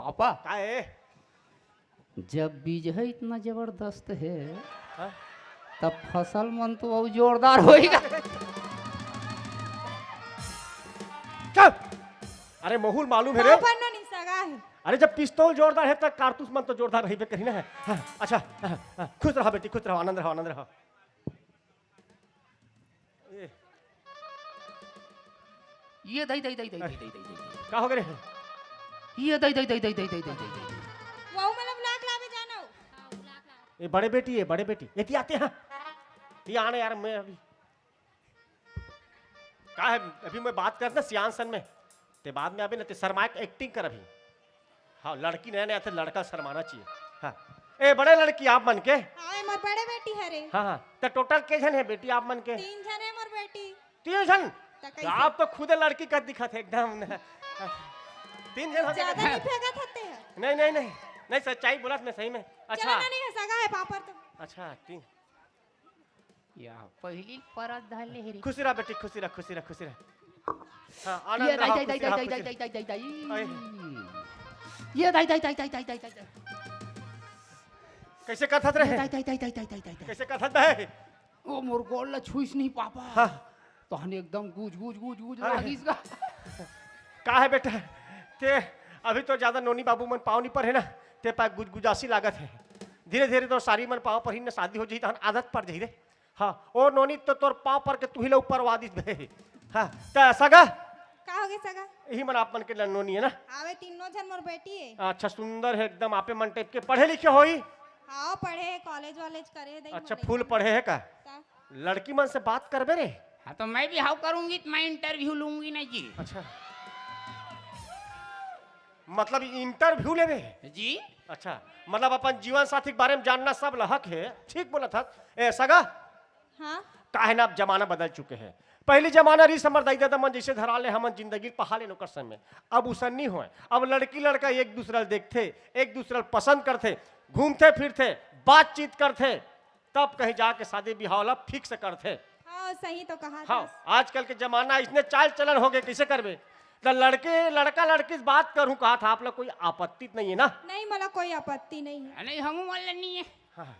पापा का है? जब बीज है इतना जबरदस्त है हाँ? तब फसल मन तो और जोरदार होएगा। चुप! अरे मोहुल मालूम है रे। पापा नो नहीं सगा है। अरे जब पिस्तौल जोरदार है तब कारतूस मन तो जोरदार रही करी ना है। हाँ, अच्छा खुश रहो बेटी, खुश रहो, आनंद रहो, आनंद रहो। ये दई दई दई दई दई दई दई का हो गए? ये दई दई दई दई दई दई दई दई वो मतलब लाख लावे जाना हो। ये बड़े बेटी है, बड़े बेटी ये आते हैं। ये आने यार, मैं अभी का है, अभी मैं बात करता सियान सन में ते बाद में अभी ना ते शर्मा के एक्टिंग कर अभी। हाँ लड़की नया नया थे, लड़का शर्माना चाहिए। हाँ ए बड़े लड़की आप मन के। हाँ मोर बड़े बेटी हरे। हाँ हाँ तो टोटल के जन है बेटी आप मन के? 3 जन है मोर बेटी। 3 जन? तो तो आप तो खुद लड़की का दिखा थे एकदम। 3 जन हो गए? ज्यादा नहीं फेंका थते है। नहीं नहीं नहीं नहीं, सच्चाई बोला मैं सही में। अच्छा चलो नहीं है सगा है पापा तो। अच्छा 3। या पहली परत धाले हेरी खुशी रह बेटी, खुशी रह, खुशी रह, खुशी रह। हाँ ये आनंद दई रहो, दई दई खुशी रहो, दई खुशी दई रहो। दई दई दई अरे, ये दई दई दई दई दई दई दई कैसे कथत रहे? दई दई दई दई दई दई दई कैसे कथत है? ओ मोर गोल ला छुइस नहीं पापा। हाँ तो हने एकदम गूज गूज गूज गूज अरे। लागिस गा। का है बेटा ते अभी तो ज्यादा नोनी बाबू मन पाँव नहीं पर है ना, ते पा गुजगुजासी लागत है। धीरे धीरे तो सारी मन पाँव पर ही न शादी हो जाई तो आदत पड़ जाई रे। हाँ ओ नोनी तो तोर पाँव पर के तू ही ला ऊपर वादिस भे। हाँ तो सगा का हो गए सगा? यही मन आप मन के नोनी है ना? आवे तीनों जन मोर बेटी है। अच्छा सुंदर है एकदम, आपे मन टाइप के, पढ़े लिखे होई? हाँ पढ़े कॉलेज वालेज करे दई। अच्छा फूल पढ़े है का? लड़की मन से बात करबे रे? हाँ तो मैं भी हाउ करूंगी तो मैं इंटरव्यू लूंगी ना जी। अच्छा मतलब इंटरव्यू लेवे? जी अच्छा मतलब अपन जीवन साथी के बारे में जानना सब लहक है। ठीक बोला था ए सगा। हाँ काहे ना अब जमाना बदल चुके हैं। पहली जमाना री समर दाई दादा मन जैसे धरा ले हम जिंदगी पहा ले नौकर समय। अब उसन नहीं हुए, अब लड़की लड़का एक दूसरा देखते, एक दूसरा पसंद करते, घूमते फिरते, बातचीत करते, तब कहीं जाके शादी ब्याह फिक्स करते। हाँ सही तो कहा। हाँ आजकल के जमाना इसने चाल चलन हो गए, कैसे करबे? तो लड़के लड़का लड़की से बात करूं कहा था, आप लोग कोई आपत्ति नहीं है ना? नहीं मला कोई आपत्ति नहीं है। नहीं हम वाले नहीं है। हाँ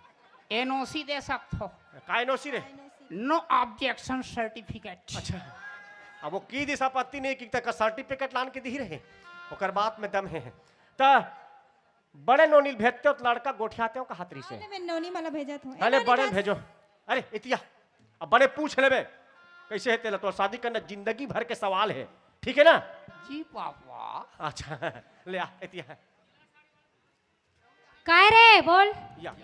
एनओसी दे सकते हो। कायनोसी रे? No objection certificate. अच्छा अब वो की दिस आपत्ति नहीं की तक सर्टिफिकेट लान के दी रहे, ओकर बात में दम है। तो बड़े नोनील भेजते हो तो लड़का गोठियाते हो का हाथरी से? मैं नोनी मला भेजत हूँ। अरे बड़े भेजो। अरे इतिया अब बड़े पूछ लेबे कैसे है तेला, तो शादी करना जिंदगी भर के सवाल है, ठीक है ना? जी पापा। अच्छा ले आ इतिया काय रे बोल। या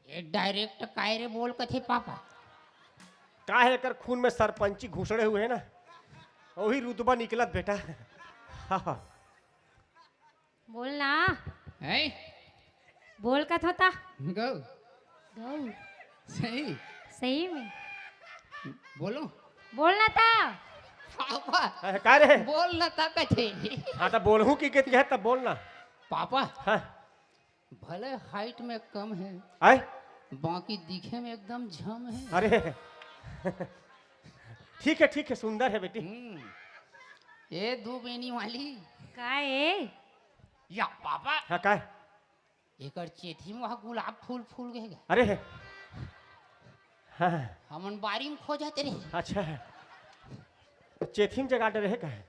ये डायरेक्ट कायरे बोल कथे पापा। का है कर खून में सरपंची घुसड़े हुए हैं ना, वही रुतबा निकलत बेटा। हाँ बोल ना है बोल का था। गो गौ सही सही में बोलो बोलना था। पापा का रे? बोल ना था कथे। हाँ तो बोलूं की कहती है तब बोलना। पापा हाँ भले हाइट में कम है, आए बाकी दिखे में एकदम झम है। अरे ठीक है सुंदर है बेटी। ये दो बेनी वाली काय या पापा हाँ का एकर चेथी में वहाँ गुलाब फूल फूल गए। अरे हाँ हमन बारी में खो जाते रहे। अच्छा चेथिम जगह रहे का है?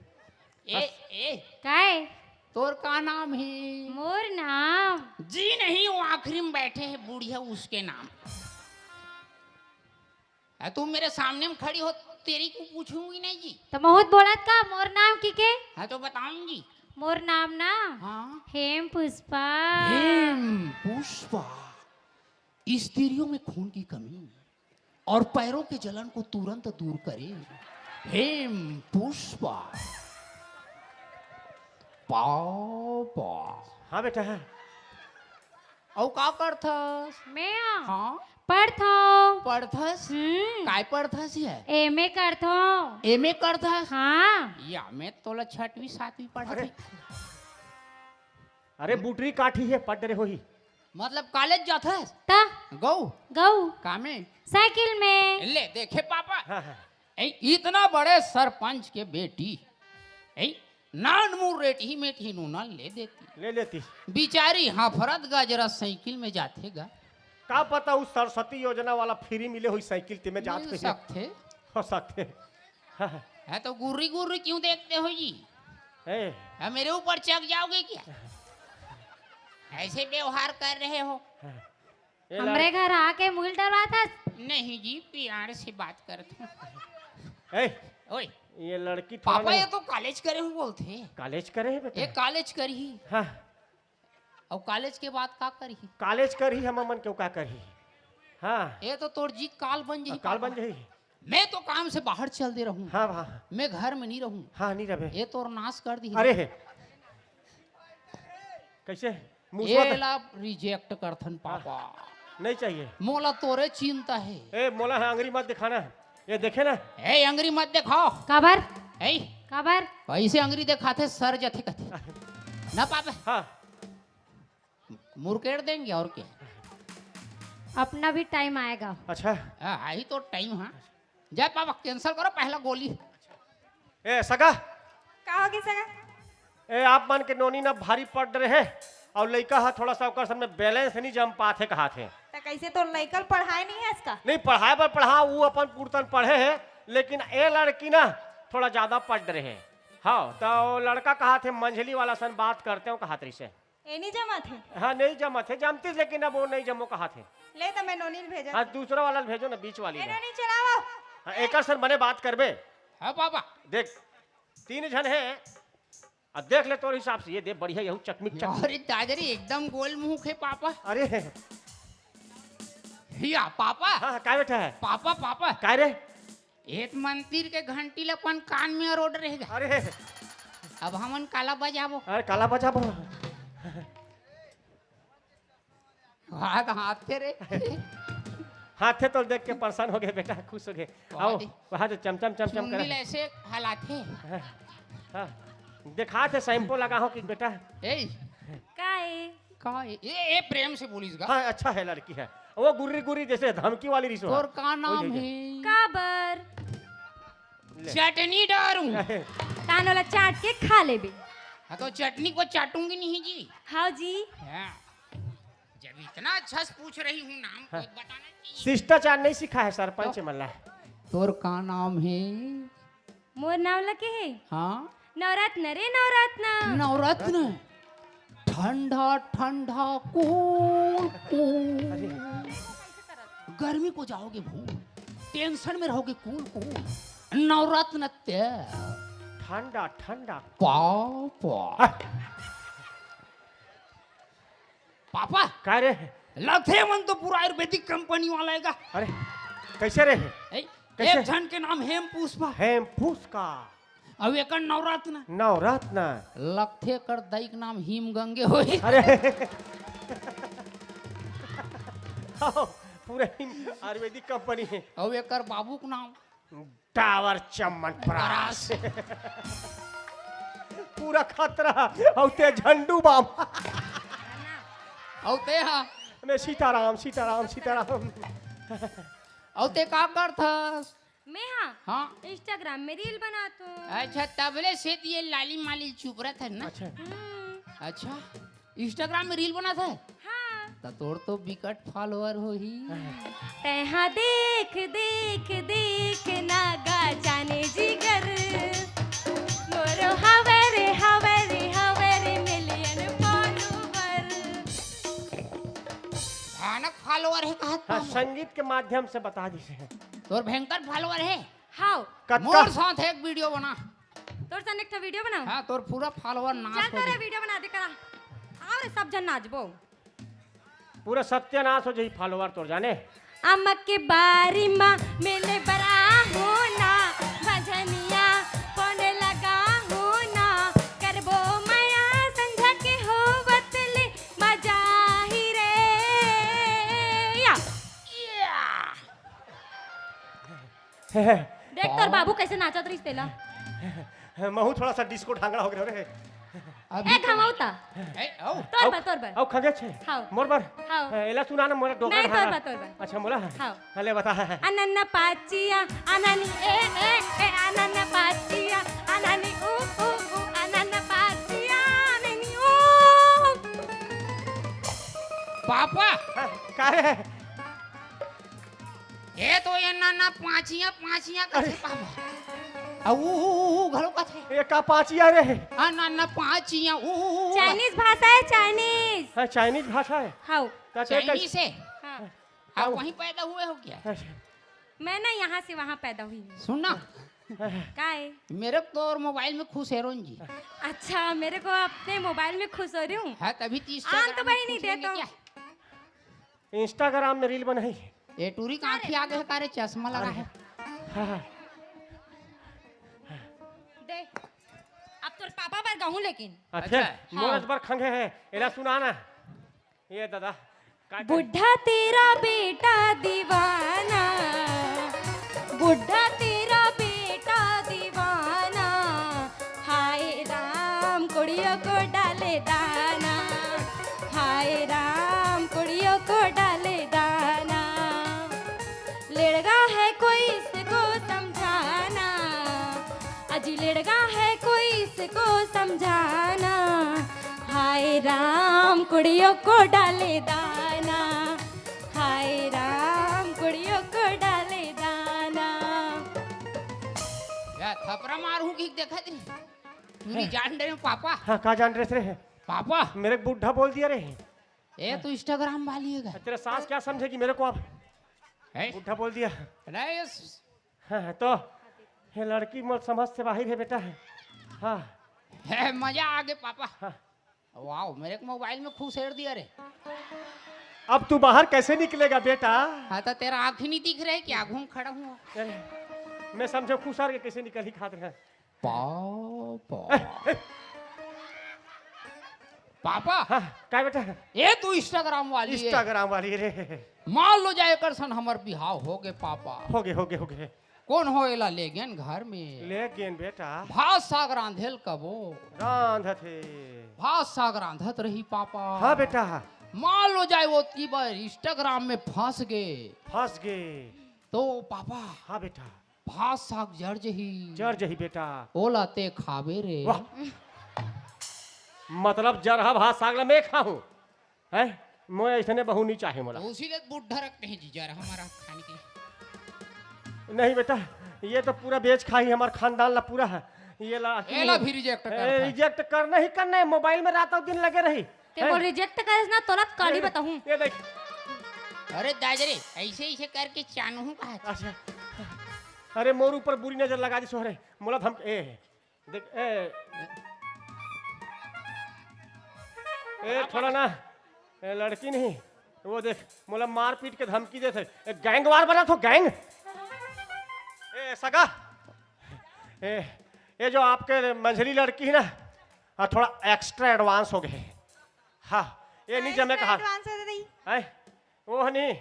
ए काय तोर का नाम है? मोर नाम जी नहीं, वो आखिरी में बैठे हैं बुढ़िया उसके नाम। तुम मेरे सामने में खड़ी हो, तेरी को पूछूंगी नहीं जी। तो बहुत बोलत का मोर नाम की के? हाँ तो बताऊंगी। मोर नाम ना हाँ हेम पुष्पा। हेम पुष्पा स्त्रियों में खून की कमी और पैरों के जलन को तुरंत दूर करे। हेम पुष्पा पापा। हाँ बेटा है। और का करथस? मैं हाँ पढ़थो। पढ़थस? काय पढ़थस है? एमए करथो। एमए करथस? हाँ या मैं तोला 6वीं 7वीं पढ़त अरे हई। अरे बुटरी काठी है पट रे होही। मतलब कॉलेज जाथस? ता गौ गौ कामे साइकिल में। ले देखे पापा। हाँ हाँ इतना बड़े सरपंच के बेटी नान मुँह रेठी मेठी नूना ले देती। ले लेती। बिचारी हाफरत गाजरा साइकिल में जातेगा। का पता उस सरस्वती योजना वाला फ्री मिले हुई साइकिल ते में मिल जाते सकते हो सकते। हाँ, है तो गुर्री गुर्री क्यों देखते हो जी? ए, है मेरे ऊपर चक जाओगे क्या? ऐसे व्यवहार कर रहे हो? ये हमरे घर आके मुल डरवा था। नहीं जी, प्यार से बात करते हैं। ए, ओए ये लड़की थोड़ा पापा ये तो कॉलेज करे हुए बोलते। कॉलेज करे है बेटा। ये कॉलेज करी हाँ, और कॉलेज के बाद का करी? कॉलेज कर ही हम अमन क्यों का कर ही। हाँ, ये तो तोर जी काल बन जी। काल बन जाही। मैं तो काम से बाहर चल दे रहूं। हाँ हाँ मैं घर में नहीं रहूं। हाँ, नहीं रहे। ये तो नाश कर दी। अरे है कैसे मुँह ये से ला रिजेक्ट करथन पापा। नहीं चाहिए। मोला तोरे चिंता है। ए मोला है अंगरी मत दिखाना। ये देखे ना। ए अंगरी मत दिखाओ। काबर ए काबर ऐसे अंगरी दिखाते सर जथे कथे ना पापा। हाँ, मुरकेड़ देंगे और क्या। अपना भी टाइम आएगा। अच्छा। आई तो टाइम। हाँ जय पापा कैंसिल करो पहला गोली। ए सगा, का होगी सगा? ए आप मान के नोनी ना भारी पड़ रहे है और लड़का हा थोड़ा सा ओकर सामने बैलेंस नहीं जम पाते कहा थे। तो कैसे तो लड़कल पढ़ाए नहीं है इसका? नहीं पढ़ाए पर पढ़ा वो अपन पूर्तन पढ़े है, लेकिन ए लड़की ना थोड़ा ज्यादा पढ़ रहे है। हाँ तो लड़का कहा थे मंझली वाला सन बात करते हो कहा से। ए नहीं जमा थे? हाँ नहीं जमा थे, जमती लेकिन अब वो नहीं जमो कहा थे। ले तो मैं नोनी भेजा। हाँ दूसरा वाला भेजो ना, बीच वाली ए ने। नोनी चलाओ। हाँ, एक सर बने बात करबे। हाँ पापा देख 3 जन है, अब देख ले तोर हिसाब से। ये देख बढ़िया यहू चकमिक चक। अरे दादरी एकदम गोल मुंह है पापा। अरे या पापा। हाँ काय बैठा है पापा पापा काय रे। एक मंदिर के घंटी लपन कान में रोड रहेगा। अरे अब हमन काला बजाबो। अरे काला बजा बो। हाथ हाथ थे रे। हाथे तो देख के परेशान हो गए बेटा, खुश हो गए। आओ वहाँ से चमचम चमचम चुंगली कर। ऐसे हालाते। हाँ, दिखा थे शैम्पू लगा हो कि बेटा। ए काए का ये प्रेम से बोलिस गा। हाँ अच्छा है लड़की है वो, गुर्री गुर्री जैसे धमकी वाली रिसो है। और का नाम ओए, है? काबर ले। चटनी डारूं। तानोला चाट के खा लेबे। हाँ तो चटनी को चाटूंगी नहीं जी। हाँ जी। हाँ। जब इतना अच्छा से पूछ रही हूँ नाम हाँ। तो बताना चाहिए। शिष्टाचार नहीं सीखा है सरपंच मल्ला। तोर का नाम है? मोर नाम लगे है हाँ नवरत्न रे नवरत्न। नवरत्न। ठंडा ठंडा कूल कूल। गर्मी को जाओगे भूल, टेंशन में रहोगे कूल कूल। नवरत्न तेल। ठंडा ठंडा पापा पापा काय रे। लगते मन तो पूरा आयुर्वेदिक कंपनी वाला है का। अरे कैसे रे। एक जन के नाम हेम पुष्पा हेम फूसका अब एक नवरत्न। नवरत्न। लगते कर दैक नाम हिम गंगे होई। अरे पूरे आयुर्वेदिक कंपनी है। अब एक बाबू का नाम टावर चमन परास। पूरा खतरा और ते झंडू बाम। औ ते हाँ मैं सीताराम सीताराम सीताराम। औ ते का करथस? मैं हाँ हाँ इंस्टाग्राम में रील बनाता हूँ। अच्छा तबले से ये लाली माली चुप रहा था ना। अच्छा अच्छा इंस्टाग्राम में रील बना था। हाँ तो तोर तो बिकट फॉलोअर हो ही। तहाँ देख देख देख नागा जाने जिगर मोरो हवरे हवरे हवरे मिलियन फॉलोवर। भयानक फॉलोअर है हाँ, कहा। संगीत के माध्यम से बता दीजिए। तोर भयंकर फॉलोअर है। हाँ मोर साथ एक वीडियो बना। तोर सन एक वीडियो बनाओ। हाँ तोर पूरा फॉलोअर चल नाश हो तोरा गई। वीडियो बना दे करा। और सब जन नाचबो। पूरा सत्यानाश हो जाई फॉलोवर तोर जाने। अमक के बारी माँ मिले बरा होना भजनिया पौने लगा होना करबो माया संझा के हो बतले मजा ही रे या। देख तोर बाबू कैसे नाचत रही तेला। महू थोड़ा सा डिस्को ढांगड़ा हो गया रे। ए घमाउता औ तोर बर औ खगे छे हाँ। मोर बार हाँ। एला सुना ना मोरा डोका नहीं, ढांगड़ा। तोर बार। अच्छा मोला हाँ। हले बता। अनन्ना पाचिया अननी ए अनन्ना पाचिया अननी ऊ अनन्ना पापा हाँ, का है ये तो ये ना पाँचिया कैसे पापा ऊ घरो का थे ये का पाचिया रे ना पाँचिया ऊ चाइनीज भाषा है चाइनीज। हाँ, चाइनीज भाषा है हाँ चाइनीज से हाँ आप वहीं पैदा हुए हो क्या? मैं ना यहाँ से वहाँ पैदा हुई हूँ। सुनना का है? मेरे को तो और मोबाइल में खुश है रोन जी अच्छा मेरे को अपने मोबाइल में खुश हो रही हूँ। है तभी 30 आन तो भाई नहीं दे तो। इंस्टाग्राम में रील बनाई ये टूरी का आंखें आगे है कारे चश्मा लगा है हाँ, दे अब तो पापा पर कहूँ लेकिन अच्छा अच्छा, मोरस पर खंगे है एला सुना ना ये दादा का बुढ़ा तेरा बेटा दीवाना, बुढ़ा तेरा बेटा दीवाना, हाय राम कुड़ियों को डाले दाना, हाय राम कुड़ियों को डाले दाना, लड़का है कोई इसको समझाना, अजी लड़का है कोई इसको समझाना, हाय राम कुड़ियों को डाले दाना, हाय राम कुड़ियों को डाले दाना। या थपरा मारू की देखा थे टूरी जान रहे हो पापा हाँ का जान रहे रे पापा मेरे को बुढ़ा बोल दिया रे ये तो इंस्टाग्राम वाली है तेरा सास क्या समझेगी मेरे को आप है बुढ़ा बोल दिया नहीं हाँ तो ये लड़की मोल समझ से बाहर है बेटा हाँ है मजा आ गया पापा हाँ। वाह मेरे को मोबाइल में खुश हेर दिया रे अब तू बाहर कैसे निकलेगा बेटा हाँ तो तेरा आँख ही नहीं दिख रहा है क्या घूम खड़ा हूँ अरे, मैं समझो खुशार के कैसे निकल ही खाते हैं पापा पापा हाँ क्या बेटा ये तो इंस्टाग्राम वाली है इंस्टाग्राम वाली रे मान लो जाए कर सन हमर बिहाव हो गए पापा हो गए कौन हो एला ले गेन घर में ले गेन बेटा भात साग रांधेल कबो रांध थे भात साग रांधत रही पापा हाँ बेटा मान लो जाए वो की बार इंस्टाग्राम में फंस गए फंस गए तो पापा हाँ बेटा भात साग जड़ जही जर जही बेटा ओला ते खावे रे वाह मतलब जरहा भात सागला मैं खाऊं है मैं ऐसने बहु नहीं चाहे मोला उसी ले बुढ़ा रखते हैं जीजा हमारा खाने के लिए नहीं बेटा ये तो पूरा बेच खाई हमार खानदान ला पूरा है ये ला एला भी रिजेक्ट कर रिजेक्ट करना ही करना है मोबाइल में रातों दिन लगे रही तेरे को रिजेक्ट करे ना तुरंत काली बताऊं। ये देख अरे दाजरे ऐसे ऐसे करके चानू कहा अच्छा अरे मोर ऊपर बुरी नजर लगा दी सोहरे मोला धम ए देख ए थोड़ा ना ए, लड़की नहीं वो देख मोला मार पीट के धमकी देते गैंग वार बना तो गैंग ए सगा ये जो आपके मंझली लड़की है ना हाँ थोड़ा एक्स्ट्रा एडवांस हो गए हाँ ये नहीं जमे कहा एडवांस दे दी है वो नहीं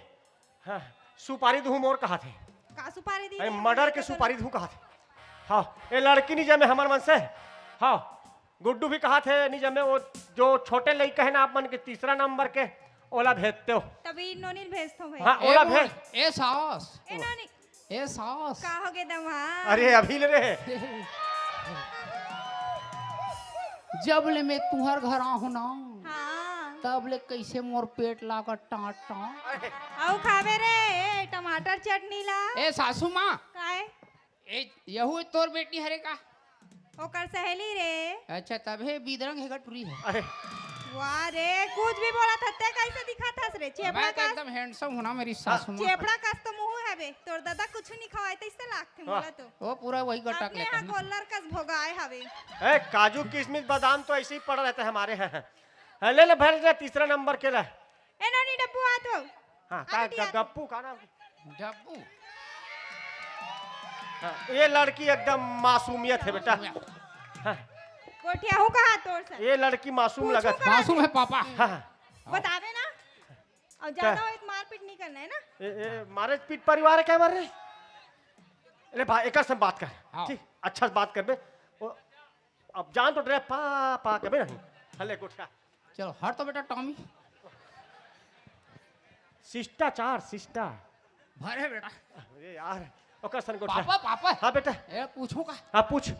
हाँ सुपारी दूँ मोर कहा थे का सुपारी दी अरे मर्डर के सुपारी दूँ कहा थे हाँ ये लड़की नहीं जमे हमारे मन से हाँ गुड्डू भी कहा थे नहीं जमे वो जो छोटे लड़के है ना आप मन के तीसरा नंबर के ओला भेजते हो तभी नोनील भेजतो भाई हाँ ओला भेज ए सास ए नोनी ए सास का हो गए दमा अरे अभी ले रहे जब ले मैं तुम्हार घर आहू ना हां तब ले कैसे मोर पेट लागत टाट टाट आउ खावे रे टमाटर चटनी ला ए सासू माँ काय ए यहू तोर बेटी हरे का ओकर सहेली रे अच्छा तबे बिदरंग हेगा टुरी है अरे वाह रे कुछ भी बोला था ते कैसे दिखा था रे चेपड़ा मैं तो का एकदम हैंडसम हूं ना मेरी सासू माँ चेपड़ा का तो मुंह है बे तोर दादा कुछ नहीं खवाए तो इससे लागते मोला तो वो पूरा वही गटक अपने लेकर यहाँ कोल्लर कस भोगाए हवे ए काजू किशमिश बादाम तो ऐसे ही पड़ा रहता है हमारे यहाँ ले ले भर ले तीसरा नंबर के ला ए नोनी डब्बू आ तो हाँ का गप्पू का नाम डब्बू हाँ, ये लड़की एकदम मासूमियत है बेटा हाँ, कोठिया हूं कहा तोर से ये लड़की मासूम पूछो लगत का? मासूम है पापा हाँ हाँ, बतावे ना और ज्यादा हो तो मारपीट नहीं करना है ना ये मारे पीट परिवार है क्या मार रहे अरे भाई एक से बात कर हाँ। ठीक अच्छा से बात कर बे वो, अब जान तो ड्रे पा पा के बे नहीं हले गुठा चलो हट तो बेटा टॉमी शिष्टाचार शिष्टा भरे बेटा अरे यार ओकर सन गुठा पापा पापा हाँ बेटा ए पूछो का हाँ पूछ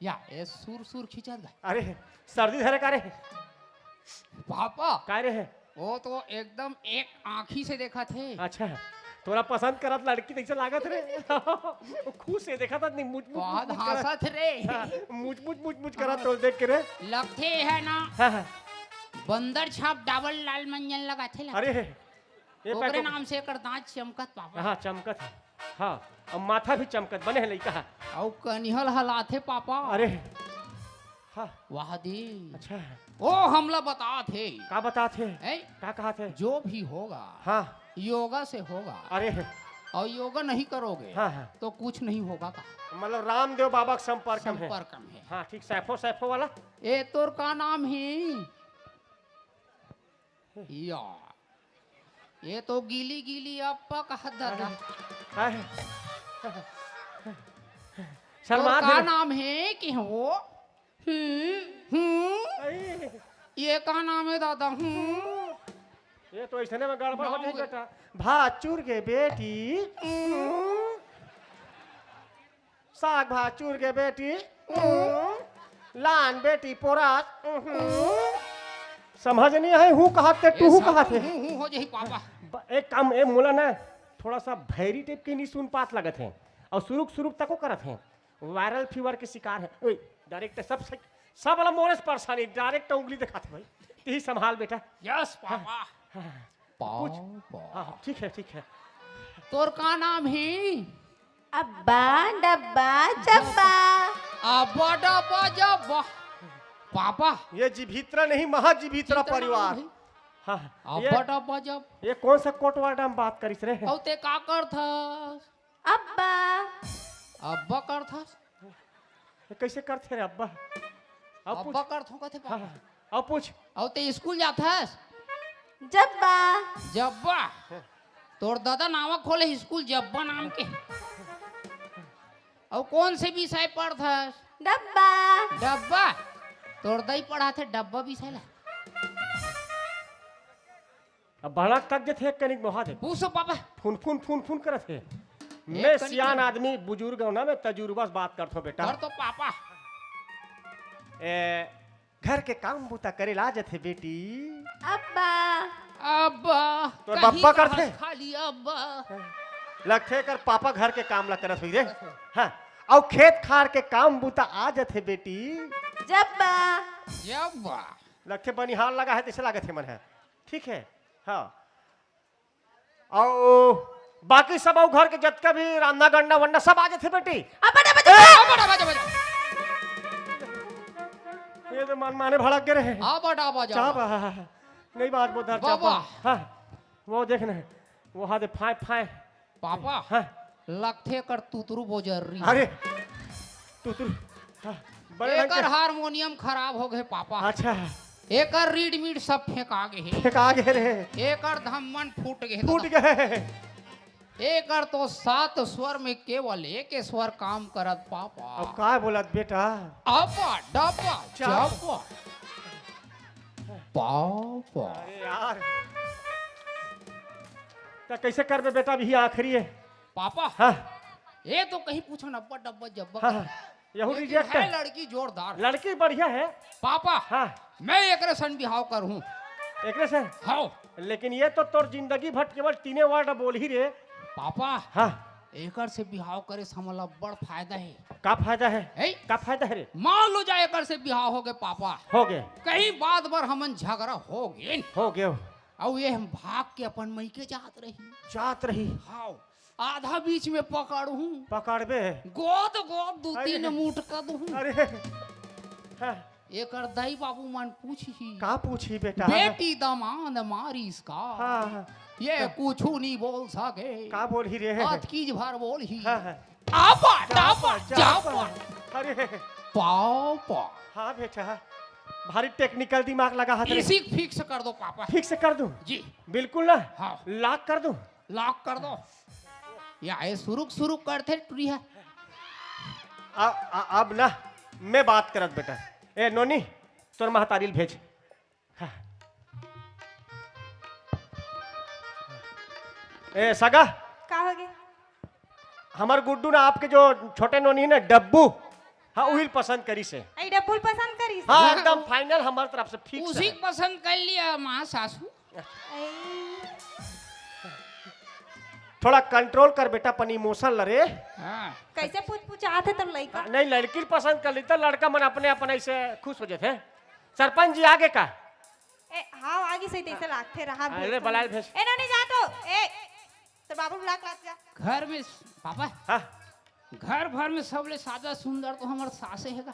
या ए सुर सुर खिंचा दा अरे सर्दी धरे का रे पापा काय रे है वो तो एकदम एक आंखी से देखा थे। अच्छा तोरा पसंद करत लड़की तैसे लागत रे वो खुश से देखा था नहीं मुझ बहुत हंसत रे। मुझ करत तो देख के रे लगते है ना हाँ, हाँ। बंदर छाप डाबल लाल मंजन लगा थे। अरे ये ओकरे पैको नाम से एकर दांत चमकत पापा। हाँ चमकत है हाँ अब माथा भी चमकत बने है लड़का और कनिहल हलाथे पापा। अरे हाँ वाह दे अच्छा ओ हमला बता थे का बता थे ऐ, का कहा थे जो भी होगा हाँ योगा से होगा अरे और योगा नहीं करोगे हाँ हाँ तो कुछ नहीं होगा का मतलब रामदेव बाबा के संपर्क में है संपर्क में है। हाँ ठीक सैफो वाला ए तोर का नाम है या ये तो गीली गीली अप्पा कहा दादा। हाँ, तोर सलमान का है। नाम है कि वो अरे, ये का नाम है दादा। ये तो ऐसे में गड़बड़ हो जाए बेटा भाचुर के बेटी साग भाचुर के बेटी लान बेटी पोरात समझ नहीं है हूँ कहा थे तू कहा थे हो जाही पापा। एक काम ए मोला ना थोड़ा सा भैरी टाइप के नहीं सुन पात लगत है और शुरू तक को करत है वायरल फीवर के शिकार है ओए डायरेक्ट सब वाला मोरस परेशानी डायरेक्ट उंगली दिखाते भाई यही संभाल बेटा यस पापा। पूछ हाँ ठीक है तोर का नाम है अब्बा डब्बा चब्बा। अब्बा डब्बा जब्बा पापा। ये जीभित्रा नहीं महाजीभित्रा परिवार हाँ अब्बा डब्बा जब ये कौन सा कोट वर्ड हम बात करिस रे औ ते का कर था अब्बा अब्बा कर था ये कैसे करते रे अब्बा अब पूछ अब्बा कर थो कथे हाँ, पापा। हाँ, अब पूछ औ ते स्कूल जाथस जब्बा। जब्बा तोर दादा नावा खोले स्कूल जब्बा नाम के। और कौन से विषय पढ़थस डब्बा। डब्बा तोर दाई पढ़ाथे डब्बा विषय ला। अब भड़क तक जे थे कनिक बहा थे पूछो पापा। फून करत थे मैं कनिक सियान आदमी बुजुर्ग हूं ना मैं तजुर्बा से बात करत हो बेटा कर तो पापा। ए, घर के काम बूता करे ला जथे बेटी अब्बा। अब्बा तोर कहीं बप्पा कहाँ करथे? खाली अब्बा लगथे कर पापा घर के काम ला करत हुई रे हाँ और खेत खार के काम बूता आ जथे बेटी जब्बा। जब्बा लगथे बनिहार लगा है तैसे लागत है मन है ठीक है हाँ और बाकी सब और घर के जतका भी रांधा गंडा वंडा सब आ जाते बेटी अब्बा डब्बा जब्बा। अब्बा डब्बा जब्बा ये तो मन माने भड़क गए रहे अब्बा डब्बा चाप जब्बा नहीं बात बोधर चाप बाबा। हाँ वो देखना वो हाथ फाय फाय पापा हाँ लगथे कर तुतरू बोजर्री। अरे तू हाँ, बड़े रंग एकर के हारमोनियम खराब हो गए पापा। अच्छा एकर रीड मीड सब फेंका गए। फेंका गए रे एकर धम्मन फूट गए। फूट गए एकर तो 7 स्वर में केवल एक स्वर काम करत पापा। अब का बोलत बेटा अब्बा डब्बा चाप। जब्बा पापा। अरे यार तो कैसे करबे बेटा भी आखिरी है पापा हाँ ये तो कहीं पूछो ना अब्बा डब्बा जब्बा। हाँ यहू लेकिन रिजेक्ट है है लड़की जोरदार। लड़की बढ़िया है पापा हाँ मैं एकरे सन बिहाव करूं। एक से हाँ लेकिन ये तो तोर जिंदगी भर केवल 3 वर्ड बोल ही रे पापा हाँ एकर से बिहाव करे से हमला बड़ फायदा है। का फायदा है है का फायदा है रे मान लो जाए एकर से बिहाव हो गए पापा हो गए कहीं बात बार हमन झगड़ा हो गए हो गए और ये हम भाग के अपन मई के जात रही। जात रही हाँ आधा बीच में पकड़ू पकड़बे गोद गोद 2-3 अरे। मुठ कर दूं। अरे हाँ, एकर दाई बाबू मन पूछी का पूछी बेटा बेटी दामाद मारी इसका हाँ हाँ ये कुछ नहीं बोल सके का बोल ही रे अतकीज भर बोल ही हाँ हाँ आपा टापा जापा। जापा अरे पापा हाँ बेटा भारी टेक्निकल दिमाग लगा हाथ रे इसी फिक्स कर दो पापा। ठीक से कर दूं जी बिल्कुल ना हाँ लॉक कर दूं लॉक कर दो या ये शुरू करते टूरी है। अब ना मैं बात करत बेटा ए नोनी तोर महतारिल भेज हाँ। ए सगा का हो गए हमार गुड्डू ना आपके जो छोटे नोनी है ना डब्बू हाँ उहिल पसंद करी से आई डब्बुल पसंद करी हाँ एकदम फाइनल हमारी तरफ से फिक्स उसी है। को पसंद कर लिया माँ सासू। थोड़ा कंट्रोल कर बेटा, अपन इमोशन लरे। हाँ कैसे पूछ आते तब लड़का नहीं लड़की पसंद कर ली तो लड़का मन अपने अपने से खुश हो जाते। सरपंच जी आगे का ए हाँ आगे से तैसे लागते रहा अरे बलाल भेज। ए नहीं जा तो ए तो बाबू बुला क्लास जा घर में पापा हाँ घर भर में सबले सादा सुंदर तो हमार सासे हैगा।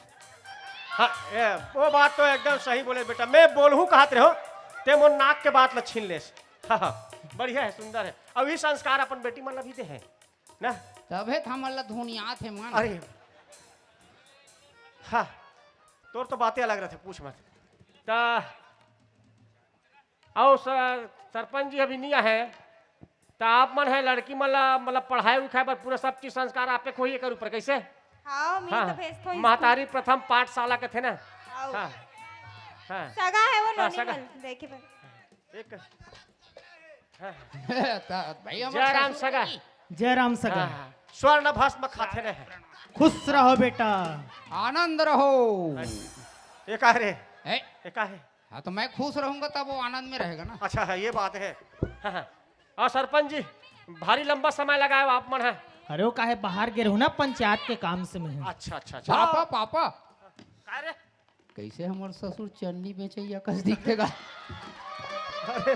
हाँ वो बात तो एकदम सही बोले बेटा, मैं बोलूँ कहते रहो ते मोर नाक के बात ल छीन ले। हाँ हाँ बढ़िया है, सुंदर है। अब ये संस्कार अपन बेटी मन भी दे है ना, तबे हमारा धुनिया थे मन। अरे हाँ तोर तो बातें अलग रहते, पूछ मत। ता आओ सरपंच जी अभी नहीं है तो आप मन है लड़की मतलब पढ़ाई उखाई पर पूरा सब चीज संस्कार आपे खोइए करू पर कैसे। हाँ मैं तो भेज तो महतारी प्रथम पाठशाला के थे ना। हाँ हाँ सगा है वो हाँ, नोनी सगा। मल देखे पर एक भाई जय राम सगा। जय राम सगा। हाँ, स्वर्ण भस्म खाते रहे। खुश रहो बेटा। आनंद रहो। एक है रे ए, एक है। हाँ तो मैं खुश रहूंगा तब वो आनंद में रहेगा ना। अच्छा है ये बात है। हाँ, हाँ। और सरपंच जी भारी लंबा समय लगाए आप मन है। अरे वो काहे बाहर गे रहू ना, पंचायत के काम से मैं हूँ। अच्छा अच्छा अच्छा पापा पापा का रे? कैसे हमारे ससुर चन्नी बेचे या कस दिखेगा। अरे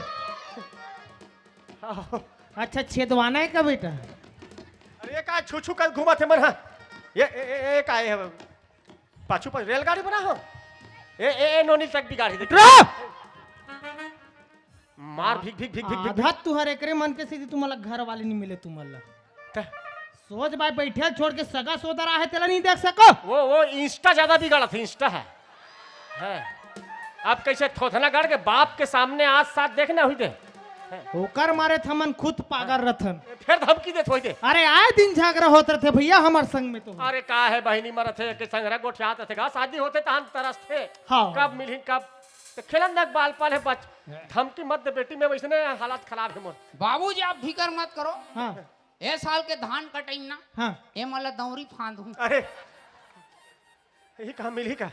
आओ। अच्छा छेदवाना है का बेटा? अरे ये का छू छू कर घुमा थे मन। हाँ ये का है पाछू पर रेलगाड़ी बना हो। ए नोनी तक भी गाड़ी देख मार भीग भीग भीग भीग भीग आधा तुहर एकरे मन के सीधी तुम्हारा घर वाले नहीं मिले तुम्हारा। भीग। सोच भाई बैठे छोड़ के सगा सोदरा है तेला नहीं देख सको। वो इंस्टा ज्यादा बिगाड़ा था, इंस्टा है। आप कैसे थोथना गाड़ के बाप के सामने आज साथ देखना हुई दे। होकर मारे थमन खुद पागर रथन। फिर धमकी दे थोड़ी दे। अरे आए दिन झगड़ा होते रहे भैया हमार संग में तो। अरे का है बहिनी मर थे के संगरा गोठियात थे का शादी होते तहन तरस थे। हाँ। कब मिली कब तो खेलन नक बाल पाल है बच धमकी मत दे बेटी में वैसने हालत खराब है मोर। बाबूजी आप फिकर मत करो। हाँ ए साल के धान कटाई ना हाँ ए मला दौरी फांद हूँ। अरे यही कहा मिली का।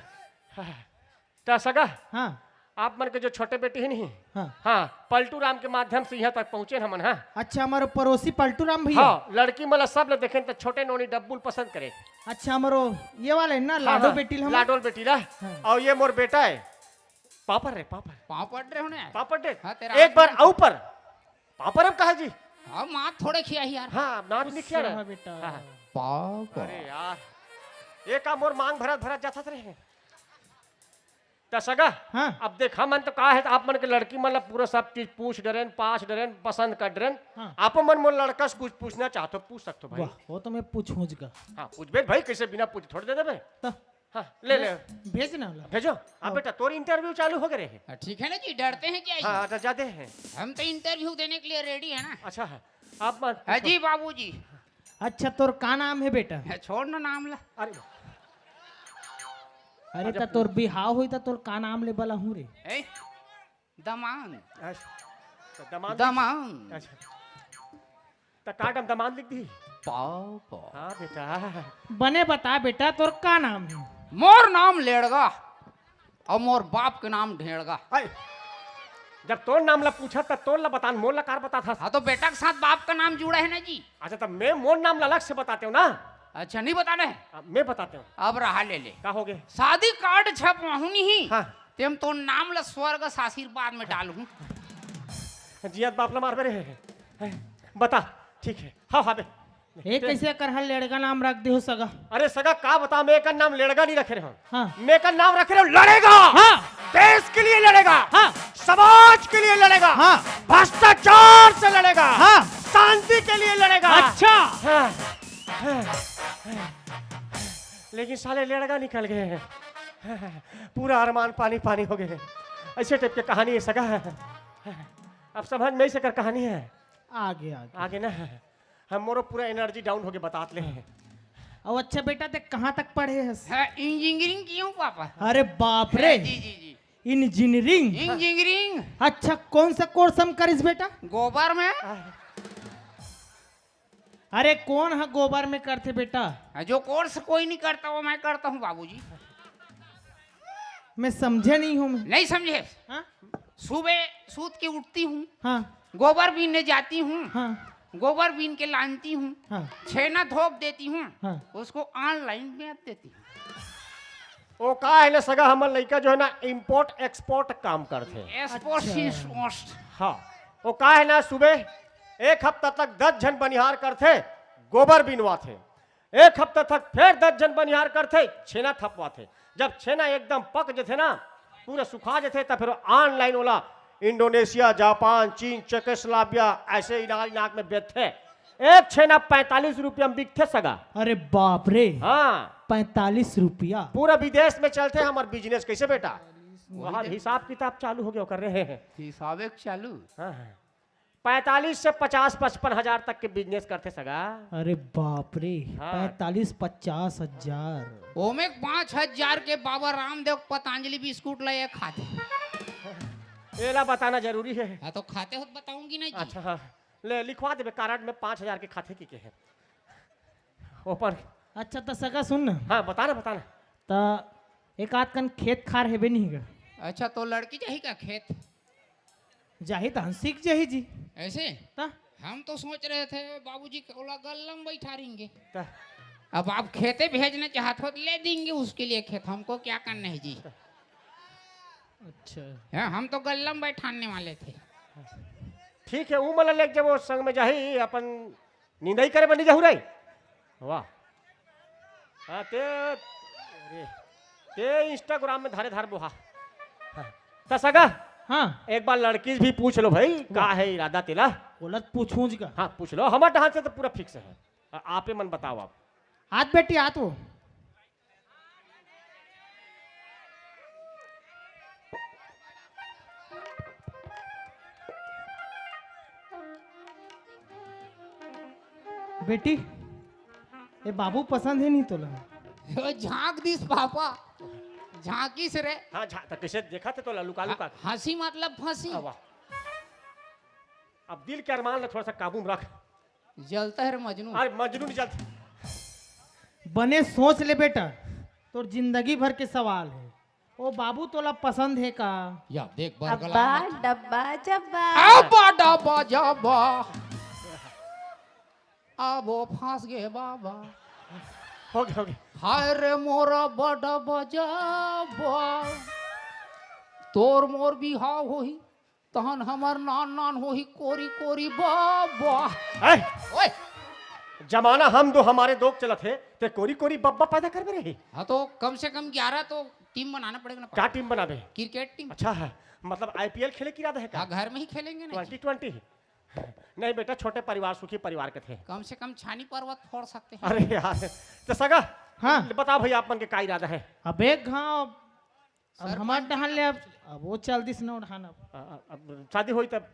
ता सगा हाँ आप मन के जो छोटे बेटी है नहीं। हाँ। हाँ पलटू राम के माध्यम से यहाँ तक पहुँचे हमन। हाँ अच्छा हमारे पड़ोसी पलटू राम भैया। हाँ लड़की मतलब सब ले देखे तो छोटे नोनी डब्बुल पसंद करे। अच्छा हमारो ये वाले ना लाडो बेटी हम। लाडोल बेटी ला। और ये मोर बेटा है पापड़ रे पापड़ पाँव पड़ रहे होने। पापड़ दे हाँ, तेरा एक बार आऊ पर पापड़ अब कहा जी। हाँ माँ थोड़े खिया ही यार। हाँ नाम लिखिया रहा ना बेटा। हाँ। पापा अरे यार ये का मोर मांग भरत भरत जाता रहे त सगा। हाँ अब देखा मन तो कहा है तो आप मन के लड़की मतलब पूरा सब चीज पूछ डरेन पास डरेन पसंद कर डरेन। हाँ। आप मन मोर लड़का से कुछ पूछना चाहते हो पूछ सकते हो भाई। वाह वो तो मैं पूछूंगा का। हाँ पूछ बे भाई कैसे बिना पूछ थोड़ी दे देबे। तो हाँ ले ले भेज ना ला। भेजो। अब बेटा तोर इंटरव्यू चालू हो गए है। ठीक है ना जी, डरते हैं क्या हाँ तो जाते हैं। हम तो इंटरव्यू देने के लिए रेडी है ना। अच्छा है आप मन है जी बाबूजी। अच्छा तोर का नाम है बेटा? छोड़ ना नाम ला। अरे अरे ता तोर बिहाव हुई ता तोर का नाम ले बला हूँ रे? ए, दमांग अच्छा दमान दमांग अच्छा तो काटम दमान लिख दी। पापा हाँ बेटा बने बता बेटा तोर का नाम है? मोर नाम लेड़गा और मोर बाप के नाम ढेड़गा। आए जब तोर नाम ला पूछा तब तोर ला बतान मोर ला कार बता था। हाँ तो बेटा के साथ बाप का नाम जुड़ा है ना जी। अच्छा तब मैं मोर नाम ला अलग से बताते हो ना। अच्छा नहीं बताने। मैं बताते हूँ अब रहा ले ले। क्या हो गए। शादी कार्ड छपवाहू नहीं। हाँ तेम तो नाम ला स्वर्ग से आशीर्वाद में डालूं। जियत बाप ला मार रहे हैं बता ठीक है। हाँ हाँ बे ए कैसे कर हल लड़का नाम रख दे हो सगा? अरे सगा का बता मैं का नाम लड़ेगा नहीं रखे रहे हो। हाँ मैं का नाम रखे रहे लड़ेगा। हाँ देश के लिए लड़ेगा। हाँ समाज के लिए लड़ेगा। हाँ भ्रष्टाचार से लड़ेगा। हाँ शांति के लिए लड़ेगा। अच्छा हाँ, हाँ, लेकिन साले लड़का निकल गए हैं। पूरा अरमान पानी पानी हो गए। ऐसे टाइप की कहानी है सगा। अब समझ में से कर कहानी है। आगे आगे आगे ना हम मोरो पूरा एनर्जी डाउन हो गए बताते हैं। अब अच्छा बेटा ते कहाँ तक पढ़े है? है इंजीनियरिंग क्यों पापा? अरे बाप रे जी जी जी इंजीनियरिंग। इंजीनियरिंग। अच्छा कौन सा कोर्स हम करिस बेटा? गोबर में। अरे कौन है गोबर में करते बेटा? जो कोर्स कोई नहीं करता वो मैं करता हूँ बाबूजी। मैं समझे नहीं हूँ मैं। नहीं समझे? हाँ सुबह सूत के उठती हूँ, हाँ गोबर बीनने जाती हूँ, हाँ गोबर बीन के लानती हूँ, हाँ छेना धोप देती हूँ, हाँ। उसको ऑनलाइन बेच देती हूँ। वो का है ना सगा, हमार लड़का जो है ना इम्पोर्ट एक्सपोर्ट काम करते हैं। एक्सपोर्ट। हाँ, वो का है ना सुबह एक हफ्ता तक 10 जन बनिहार करते गोबर बिनवा थे, एक हफ्ता तक फिर 10 जन बनिहार करते छेना थपवा थे। जब छेना एकदम पक जाते ना, पूरा सुखा जाते, तब फिर ऑनलाइन वाला इंडोनेशिया, जापान, चीन, चेकोस्लोवाकिया ऐसे इलाक में बेचते। एक छेना 45 रुपया में बिकते सगा। अरे बाप रे, हाँ, 45 रुपया। पूरा विदेश में चलते हैं हमारे बिजनेस। कैसे बेटा? वहाँ हिसाब किताब चालू हो गया कर रहे हैं। हिसाब चालू। हाँ, 45 से 50-55 हजार तक के बिजनेस करते सगा। अरे बाप रे, हाँ। 45-50 हजार। ओमे 5,000 के बाबा रामदेव पतंजलि बिस्कुट लाए खाते। एला बताना जरूरी है। हाँ तो खाते हो तो बताऊंगी ना जी। अच्छा हाँ, ले लिखवा देवे कार्ड में 5,000 के खाते की के है ऊपर। अच्छा तो सगा सुन ना, हाँ बताना बताना। तो एक आध कन खेत खार हेबे नहीं गा? अच्छा तो लड़की चाहिए का खेत? जाही तो सीख जाही जी। ऐसे ता हम तो सोच रहे थे बाबूजी कोला गल्लम बैठा रहेंगे। ता- अब आप खेते भेजना चाहते हो तो ले देंगे उसके लिए खेत, हमको क्या करना है जी। अच्छा हाँ, हम तो गल्लम बैठाने वाले थे। ठीक है, वो मला लेके जब वो संग में जाही अपन निंदाई करे बनी जाहू रही। वाह हाँ, ते इंस्टाग्राम में धारे धार बोहा। हाँ, ता सगा हाँ, एक बार लड़की भी पूछ लो भाई, का है इरादा तेला? बोलत पूछूंज का। हाँ पूछ लो, हमारे ढांचे से तो पूरा फिक्स है। आपे मन बताओ आप। हाथ बेटी हाथ वो। बेटी ये बाबू पसंद है नहीं तोला? झांक दिस पापा, झांकी से रे। हाँ तो कैसे देखा थे तो लुका लुका के। हंसी मतलब फंसी। वाह, अब दिल के अरमान ने थोड़ा सा काबू में रख। जलता है रे मजनू। अरे मजनू नहीं चलते। बने सोच ले बेटा, तो जिंदगी भर के सवाल है। ओ बाबू तोला पसंद है का? या देख अब्बा डब्बा जब्बा। अब्बा डब्बा जब्बा, अब वो फंस गए बाबा। हो गया हो गया। हाय रे मोरा बड़ा बजाबा, तोर मोर बिहाव होही तहन हमर नान नान होही कोरी कोरी बाबा। ऐ, ओए जमाना हम दो हमारे दो चलत है ते कोरी कोरी बब्बा पैदा कर रहे। हाँ तो कम से कम 11 तो टीम बनाना पड़ेगा ना। क्या टीम बनावे? Cricket team. अच्छा है, मतलब आईपीएल खेले की इरादा है हाँ क्या? घर में ही खेलेंगे ना। 2020? नहीं बेटा, छोटे परिवार सुखी परिवार के थे। कम से कम छानी पर्वत फोड़ सकते हैं। अरे यार तो सगा हाँ। बताओ भैया आप मन के का इरादा है? अब एक घाव अब हमार डहान ले अब वो चल दिस न उठान अब। अब शादी हुई तब